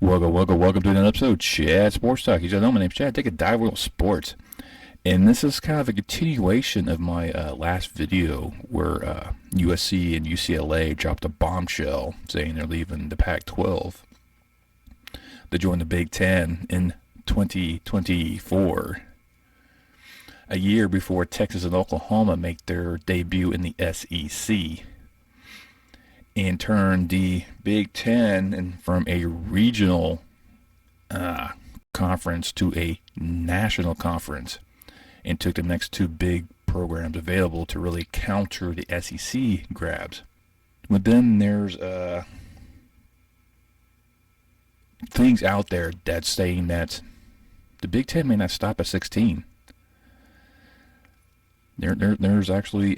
Welcome to another episode of Chad Sports Talk. You guys know my name's Chad. Take a dive with sports. And this is kind of a continuation of my last video where USC and UCLA dropped a bombshell saying they're leaving the Pac-12 to join the Big Ten in 2024, a year before Texas and Oklahoma make their debut in the SEC, and turn the Big Ten from a regional conference to a national conference, and took the next two big programs available to really counter the SEC grabs. But then there's things out there that's saying that the Big Ten may not stop at 16. There's actually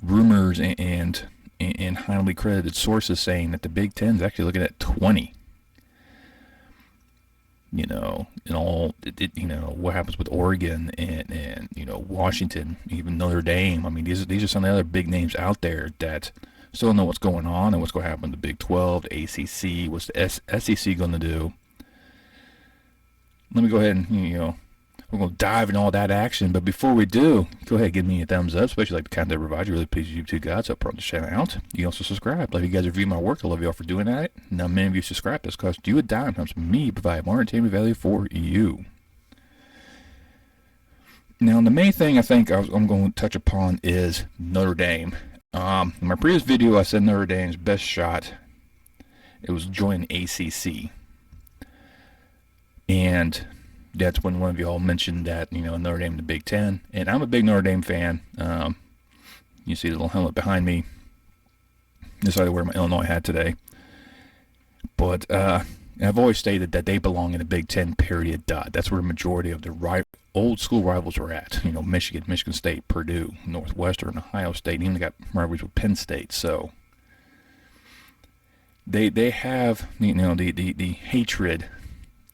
rumors and highly credited sources saying that the Big Ten is actually looking at 20. You know, and all what happens with Oregon and Washington, even Notre Dame. I mean, these are some of the other big names out there that still don't know what's going on and what's going to happen to the Big 12, the ACC, what's the SEC going to do. Let me go ahead and we're going to dive in all that action. But before we do, go ahead and give me a thumbs up, especially like the content I provide. You really please YouTube guys up front to shout out. You can also subscribe. Love you guys review my work. I love you all for doing that. Now, many of you subscribe. This costs you a dime. Helps me provide more entertainment value for you. Now, the main thing I think I'm going to touch upon is Notre Dame. In my previous video, I said Notre Dame's best shot, it was joining ACC. And that's when one of y'all mentioned that, Notre Dame in the Big Ten. And I'm a big Notre Dame fan. You see the little helmet behind me. Decided to wear my Illinois hat today. But I've always stated that they belong in the Big Ten, period. That's where the majority of the old school rivals are at. Michigan, Michigan State, Purdue, Northwestern, Ohio State. Even they got rivalries with Penn State. So they have the hatred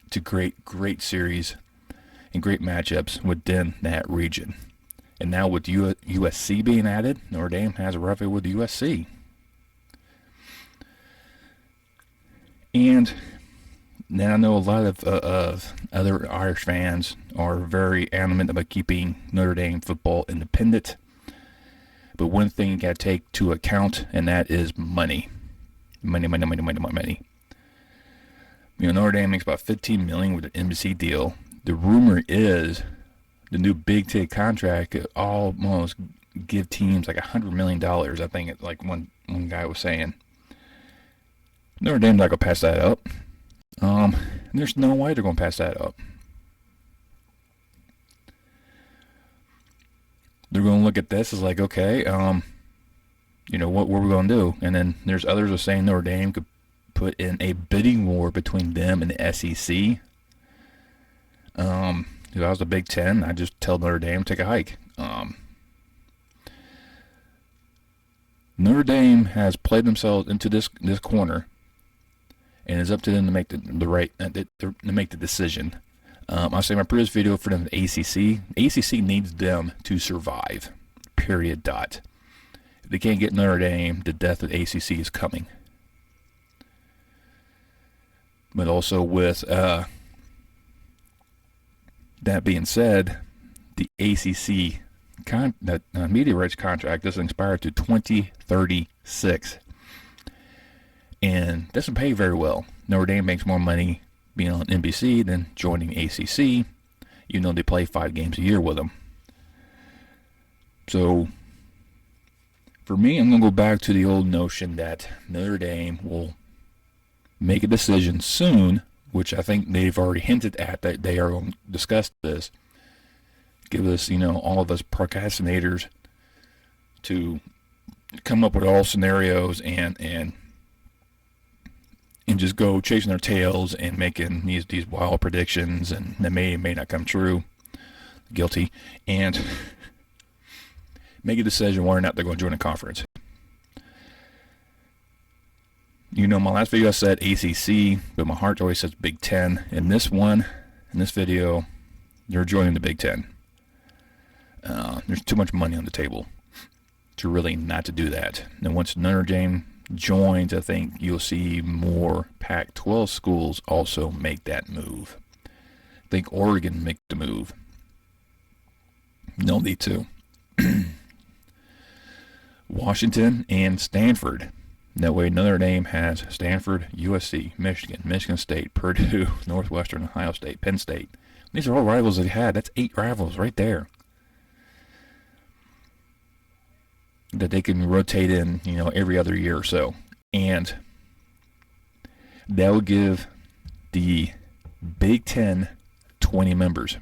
to great series and great matchups within that region. And now with USC being added, Notre Dame has a rivalry with USC. And now I know a lot of other Irish fans are very adamant about keeping Notre Dame football independent. But one thing you got to take to account, and that is money. Money. Notre Dame makes about $15 million with an NBC deal. The rumor is the new Big Ten contract could almost give teams like $100 million. I think it's like one guy was saying. Notre Dame's not gonna pass that up. There's no way they're gonna pass that up. They're gonna look at this as like, okay, what we're gonna do, and then there's others who are saying Notre Dame could put in a bidding war between them and the SEC. If I was the Big Ten, I'd just tell Notre Dame take a hike. Notre Dame has played themselves into this corner, and it's up to them to make to make the decision. I'll say in my previous video for them, the ACC needs them to survive. Period. If they can't get Notre Dame, the death of the ACC is coming. But also with that being said, the ACC media rights contract doesn't expire to 2036. And doesn't pay very well. Notre Dame makes more money being on NBC than joining ACC, even though they play 5 games a year with them. So, for me, I'm going to go back to the old notion that Notre Dame will make a decision soon, which I think they've already hinted at that they are going to discuss this. Give us, all of us procrastinators to come up with all scenarios and just go chasing their tails and making these wild predictions, and that may not come true. Guilty. And make a decision whether or not they're going to join a conference. My last video I said ACC, but my heart always says Big Ten. In this video, they're joining the Big Ten. There's too much money on the table to really not to do that. And once Notre Dame joins, I think you'll see more Pac-12 schools also make that move. I think Oregon make the move. They'll need to. Washington and Stanford. That way Notre Dame has Stanford, USC, Michigan, Michigan State, Purdue, Northwestern, Ohio State, Penn State. These are all rivals they had. That's 8 rivals right there that they can rotate in, every other year or so. And that would give the Big Ten 20 members.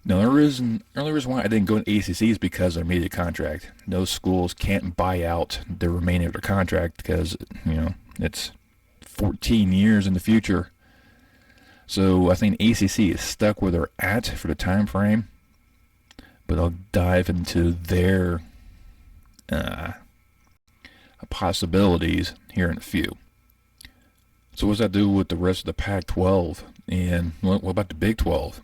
Now, the only reason why I didn't go to ACC is because of their media contract. Those schools can't buy out the remaining of their contract because, it's 14 years in the future. So I think ACC is stuck where they're at for the time frame. But I'll dive into their possibilities here in a few. So what does that do with the rest of the Pac-12? And what about the Big 12?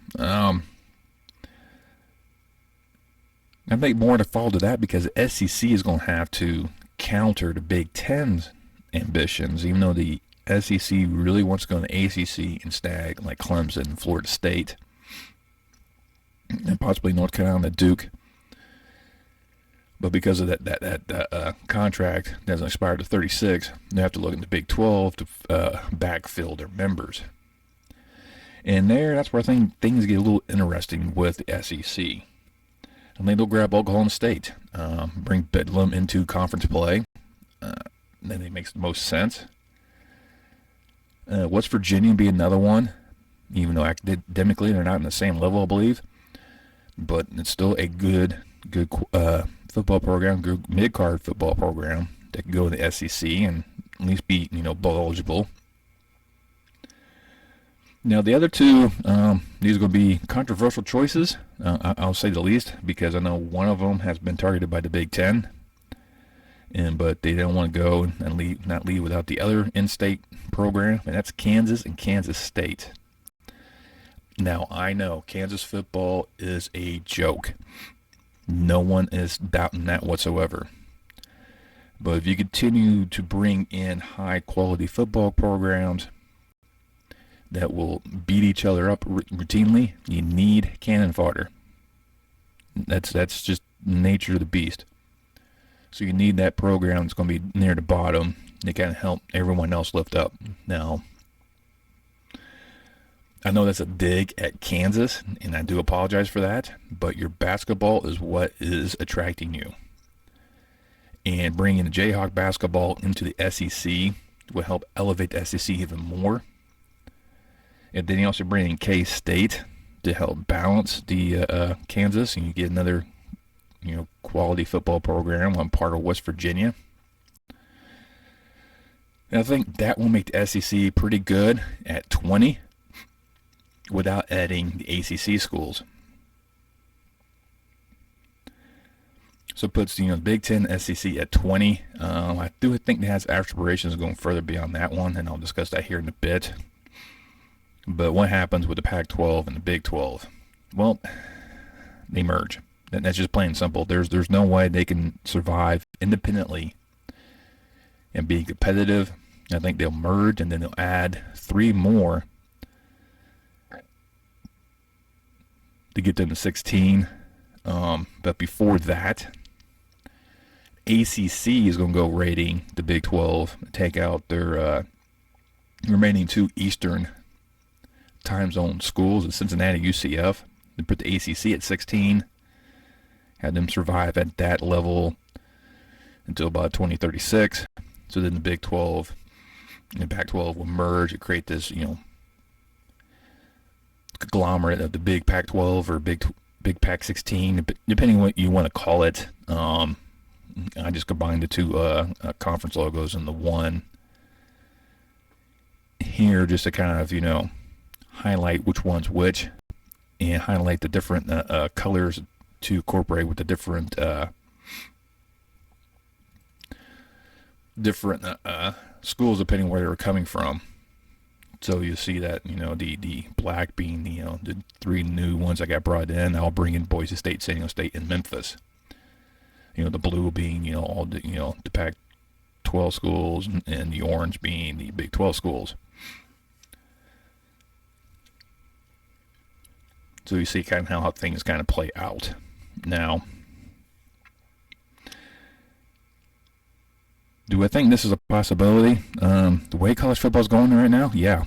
I think more to fall to that because the SEC is going to have to counter the Big Ten's ambitions, even though the SEC really wants to go in the ACC and snag like Clemson and Florida State and possibly North Carolina, Duke. But because of that contract that has expired to 36, they have to look at the Big 12 to backfill their members. And that's where I think things get a little interesting with the SEC. I think they'll grab Oklahoma State, bring Bedlam into conference play. Then it makes the most sense. West Virginia would be another one, even though academically they're not in the same level, I believe. But it's still a good football program, good mid-card football program that can go in the SEC and at least be, bowl eligible. Now, the other two, these are going to be controversial choices, I'll say the least, because I know one of them has been targeted by the Big Ten, but they don't want to go and not leave without the other in-state program, and that's Kansas and Kansas State. Now, I know Kansas football is a joke. No one is doubting that whatsoever. But if you continue to bring in high-quality football programs that will beat each other up routinely, you need cannon fodder. That's just nature of the beast. So you need that program that's going to be near the bottom to kind of help everyone else lift up. Now, I know that's a dig at Kansas, and I do apologize for that, but your basketball is what is attracting you. And bringing the Jayhawk basketball into the SEC will help elevate the SEC even more. And then you also bring in K-State to help balance the Kansas, and you get another, quality football program on part of West Virginia. And I think that will make the SEC pretty good at 20 without adding the ACC schools. So it puts, the Big Ten, SEC at 20. I do think it has aspirations going further beyond that one, and I'll discuss that here in a bit. But what happens with the Pac-12 and the Big 12? Well, they merge. That's just plain and simple. There's no way they can survive independently and be competitive. I think they'll merge, and then they'll add 3 more to get them to 16. But before that, ACC is going to go raiding the Big 12, take out their remaining 2 Eastern time zone schools in Cincinnati, UCF. They put the ACC at 16, had them survive at that level until about 2036. So then the Big 12 and the Pac-12 will merge and create this, conglomerate of the Big Pac-12 or Big Pac-16, depending on what you want to call it. I just combined the 2 conference logos in the one here just to kind of, highlight which one's which and highlight the different colors to incorporate with the different schools depending where they're coming from. So you see that, the black being, the 3 new ones that got brought in. I'll bring in Boise State, San Diego State, and Memphis. The blue being, all the Pac-12 schools, and the orange being the Big 12 schools. So you see kind of how things kind of play out. Now, do I think this is a possibility? The way college football is going right now, yeah.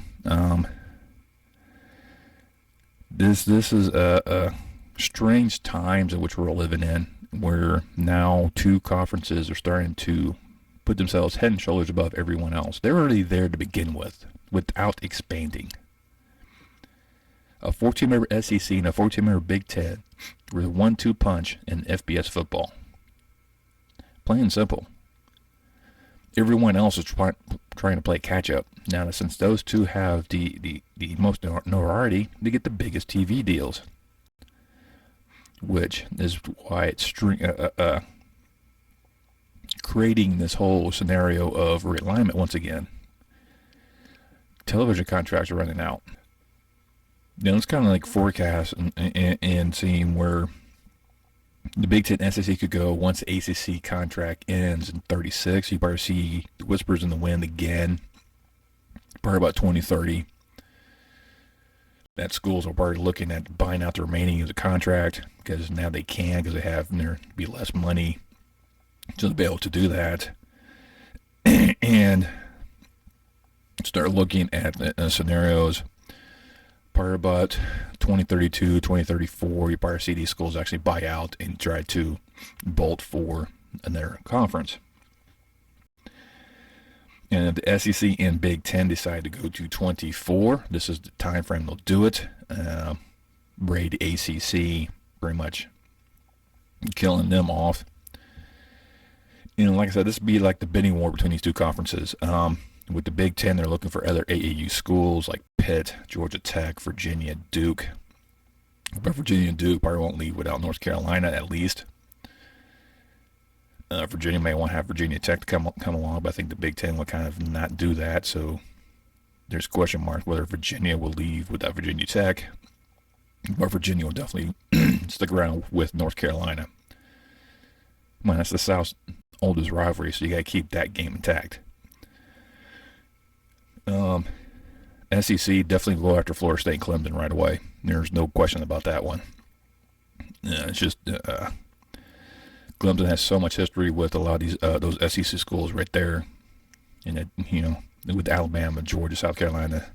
This is a strange times in which we're living in, where now two conferences are starting to put themselves head and shoulders above everyone else. They're already there to begin with, without expanding. A 14-member SEC and a 14-member Big Ten were the 1-2 punch in FBS football. Plain and simple. Everyone else is trying to play catch-up. Now, since those two have the most notoriety, they get the biggest TV deals, which is why it's creating this whole scenario of realignment once again. Television contracts are running out. It's kind of like forecast and seeing where the Big Ten SEC could go once the ACC contract ends in 36. You probably see the whispers in the wind again, probably about 2030. That schools are probably looking at buying out the remaining of the contract because now they can, because they have there be less money to be able to do that, and start looking at scenarios. Probably about 2032, 2034, you probably see these schools actually buy out and try to bolt for their conference. And if the SEC and Big Ten decide to go to 24, this is the time frame they'll do it. Raid ACC, pretty much killing them off. Like I said, this would be like the bidding war between these two conferences. With the Big Ten, they're looking for other AAU schools like Pitt, Georgia Tech, Virginia, Duke. But Virginia and Duke probably won't leave without North Carolina, at least. Virginia may want to have Virginia Tech to come along, but I think the Big Ten will kind of not do that. So there's question marks whether Virginia will leave without Virginia Tech. But Virginia will definitely stick around with North Carolina. Man, that's the South's oldest rivalry, so you got to keep that game intact. SEC definitely go after Florida State and Clemson right away. There's no question about that one. It's just Clemson has so much history with a lot of these those SEC schools right there, and with Alabama, Georgia, South Carolina,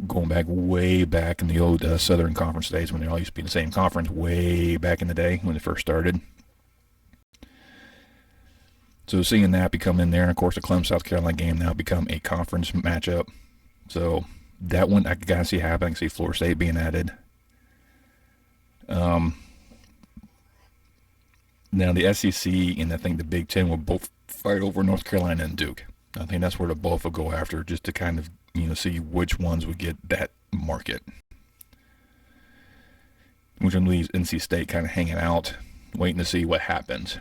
going back way back in the old Southern Conference days when they all used to be in the same conference way back in the day when they first started. So seeing that become in there, and of course the Clemson South Carolina game now become a conference matchup. So that one I can kind of see happening. I can see Florida State being added. Now the SEC and I think the Big Ten will both fight over North Carolina and Duke. I think that's where the both will go after, just to kind of see which ones would get that market. Which one leaves NC State kind of hanging out, waiting to see what happens.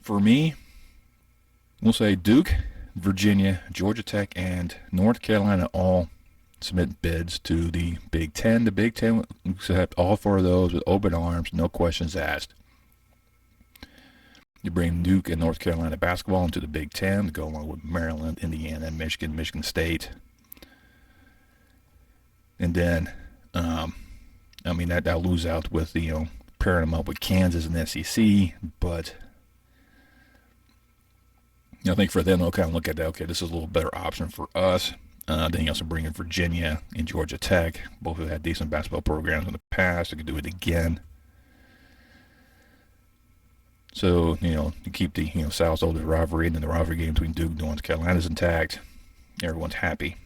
For me, we'll say Duke, Virginia, Georgia Tech, and North Carolina all submit bids to the Big Ten. The Big Ten will accept all four of those with open arms, no questions asked. You bring Duke and North Carolina basketball into the Big Ten to go along with Maryland, Indiana, Michigan State. And then, that'll lose out with pairing them up with Kansas and SEC, but I think for them they'll kind of look at that. Okay, this is a little better option for us. Then you also bring in Virginia and Georgia Tech. Both have had decent basketball programs in the past. They could do it again. So to keep the South's oldest rivalry, and then the rivalry game between Duke and North Carolina is intact. Everyone's happy.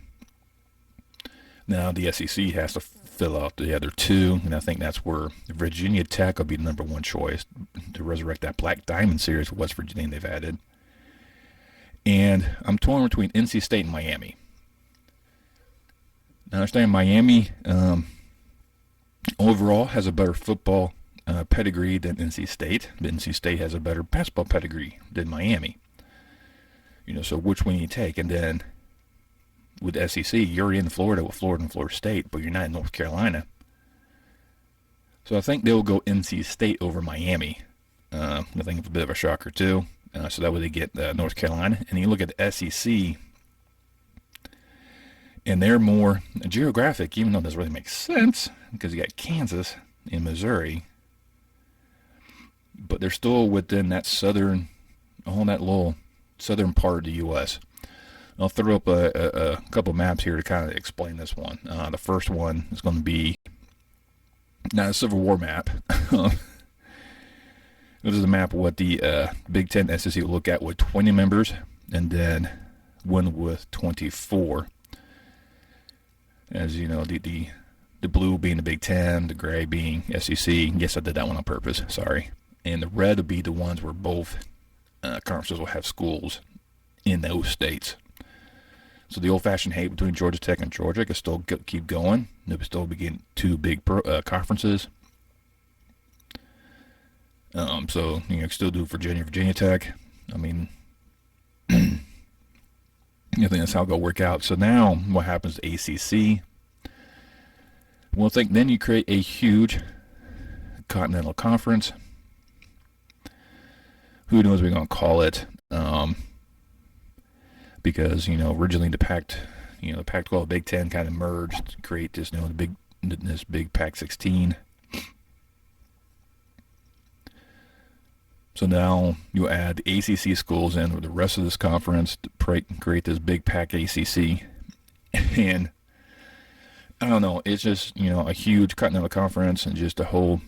Now the SEC has to fill out the other two, and I think that's where Virginia Tech will be the number one choice to resurrect that Black Diamond series with West Virginia they've added. And I'm torn between NC State and Miami. Now, I understand Miami overall has a better football pedigree than NC State, but NC State has a better basketball pedigree than Miami. So which one you take? And then with SEC, you're in Florida with Florida and Florida State, but you're not in North Carolina. So I think they'll go NC State over Miami. I think it's a bit of a shocker too. So that way they get North Carolina. And you look at the SEC, and they're more geographic, even though it doesn't really make sense because you got Kansas and Missouri. But they're still within that southern, all that little southern part of the U.S. I'll throw up a couple maps here to kind of explain this one. The first one is going to be not a Civil War map. This is a map of what the Big Ten SEC will look at with 20 members, and then one with 24. As you know, the blue being the Big Ten, the gray being SEC. Yes, I did that one on purpose. Sorry. And the red will be the ones where both conferences will have schools in those states. So the old-fashioned hate between Georgia Tech and Georgia can still keep going. They'll still be getting two big conferences. So you know, still do Virginia Tech. I mean, I think that's how it'll work out. So now, what happens to ACC? Well, then you create a huge continental conference. Who knows what we're going to call it? Because you know, originally the Pac-12, Big Ten kind of merged to create this, you know, this big Pac-16. So now you add the ACC schools in with the rest of this conference to create this big Pac-ACC, and I don't know, it's just, you know, a huge continental conference and just a whole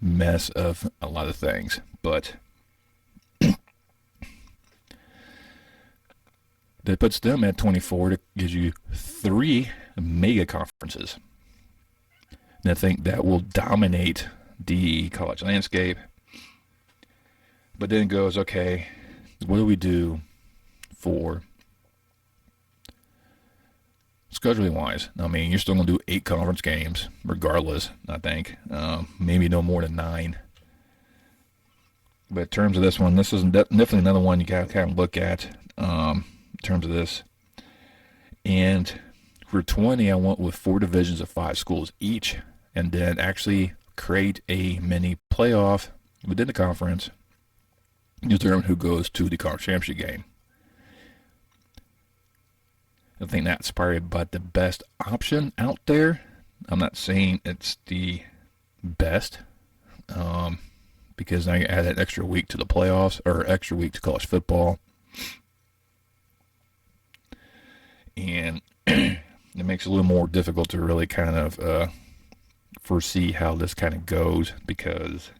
mess of a lot of things. But that puts them at 24. That gives you 3 mega conferences. And I think that will dominate the college landscape. But then it goes, okay, what do we do for scheduling wise? I mean, you're still going to do 8 conference games regardless, I think. Maybe no more than 9. But in terms of this one, this is definitely another one you got to kind of look at in terms of this. And for 20, I went with 4 divisions of 5 schools each, and then actually create a mini playoff within the conference, determine who goes to the conference championship game. I think that's probably about the best option out there. I'm not saying it's the best, because now you add that extra week to the playoffs, or extra week to college football. And it makes it a little more difficult to really kind of foresee how this kind of goes, because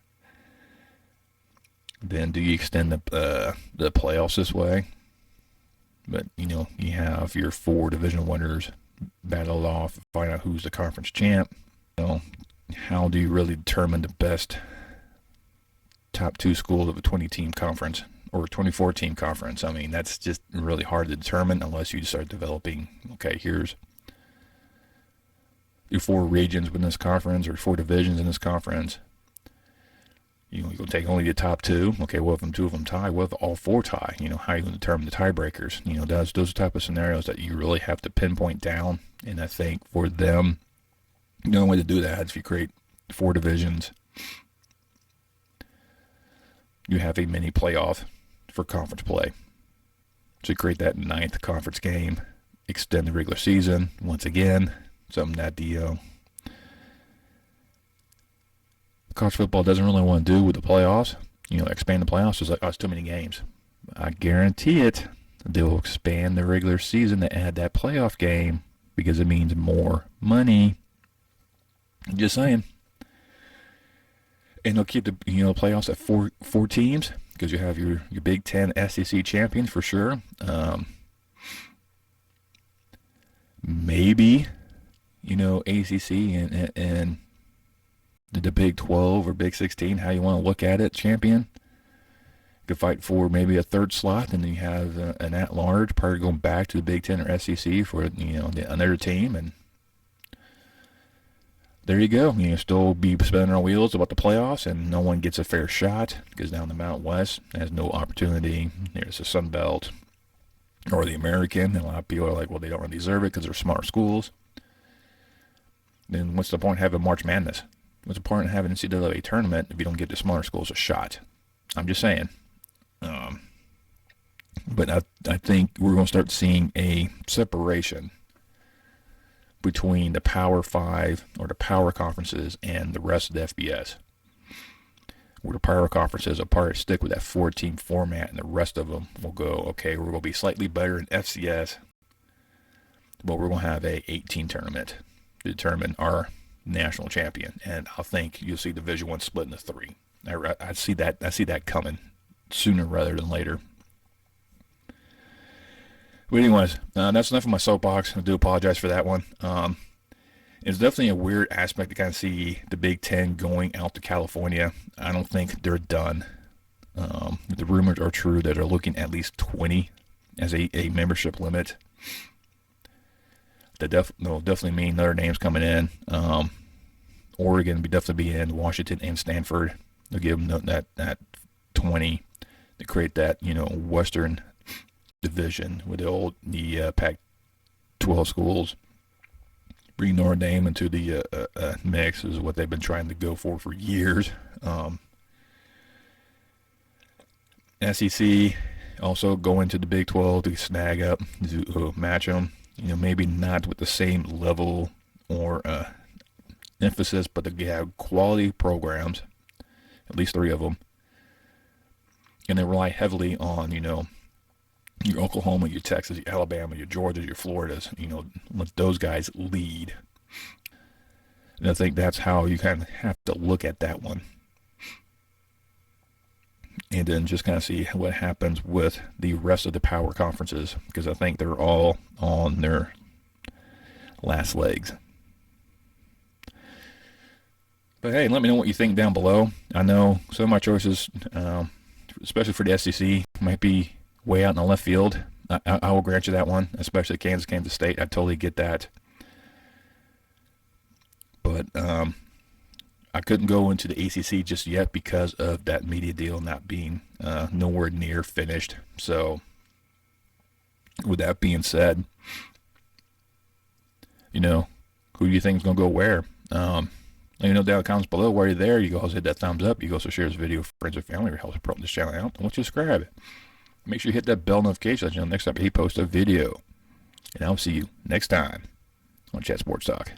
then do you extend the playoffs this way? But, you know, you have your 4 division winners battle off, find out who's the conference champ. You know, how do you really determine the best top 2 schools of a 20-team conference or a 24-team conference? I mean, that's just really hard to determine unless you start developing, okay, here's your 4 regions within this conference or 4 divisions in this conference. You know, you're going to take only the top 2. Okay, what if 2 of them tie? What if all 4 tie? You know, how are you going to determine the tiebreakers? You know, those are the type of scenarios that you really have to pinpoint down. And I think for them, the only way to do that is if you create 4 divisions. You have a mini playoff for conference play. So you create that 9th conference game, extend the regular season once again, something that the college football doesn't really want to do with the playoffs. You know, expand the playoffs. It's like, oh, it's too many games. I guarantee it, they'll expand the regular season to add that playoff game because it means more money. Just saying. And they'll keep the playoffs at four teams because you have your Big Ten SEC champions for sure. Maybe, ACC and the Big 12 or Big 16, how you want to look at it, champion. You could fight for maybe a 3rd slot, and then you have an at-large, probably going back to the Big 10 or SEC for another team, and there you go. You still be spinning our wheels about the playoffs, and no one gets a fair shot because down the Mountain West has no opportunity. There's the Sun Belt or the American, and a lot of people are like, well, they don't really deserve it because they're smart schools. Then what's the point of having March Madness? what's the point of having an NCAA tournament if you don't give the smaller schools a shot? I'm just saying. But I think we're going to start seeing a separation between the Power 5 or the power conferences and the rest of the FBS. Where the power conferences are stick with that 4-team format, and the rest of them will go, okay, we're going to be slightly better in FCS, but we're going to have a 8-team tournament to determine our national champion. And I think you'll see Division I split into 3. I see that coming sooner rather than later. But anyways, that's enough of my soapbox. I do apologize for that one. It's definitely a weird aspect to kind of see the Big Ten going out to California. I don't think they're done. The rumors are true that they're looking at least 20 as a membership limit. That definitely mean Notre Dame's coming in. Oregon will definitely be in. Washington and Stanford. They'll give them that 20 to create that Western division with the Pac-12 schools. Bring Notre Dame into the mix is what they've been trying to go for years. SEC also going to the Big 12 to snag up, to match them. Maybe not with the same level or emphasis, but they have quality programs, at least 3 of them. And they rely heavily on, your Oklahoma, your Texas, your Alabama, your Georgia, your Floridas, let those guys lead. And I think that's how you kind of have to look at that one. And then just kind of see what happens with the rest of the power conferences, because I think they're all on their last legs. But hey, let me know what you think down below. I know some of my choices, especially for the SEC, might be way out in the left field. I will grant you that one, especially Kansas State. I totally get that. But I couldn't go into the ACC just yet because of that media deal not being nowhere near finished. So, with that being said, who do you think is going to go where? Let me know down in the comments below. While you're there, you go hit that thumbs up. You go also share this video with friends and family, or help promote this channel out. And once you subscribe, make sure you hit that bell notification so next time he posts a video. And I'll see you next time on Chat Sports Talk.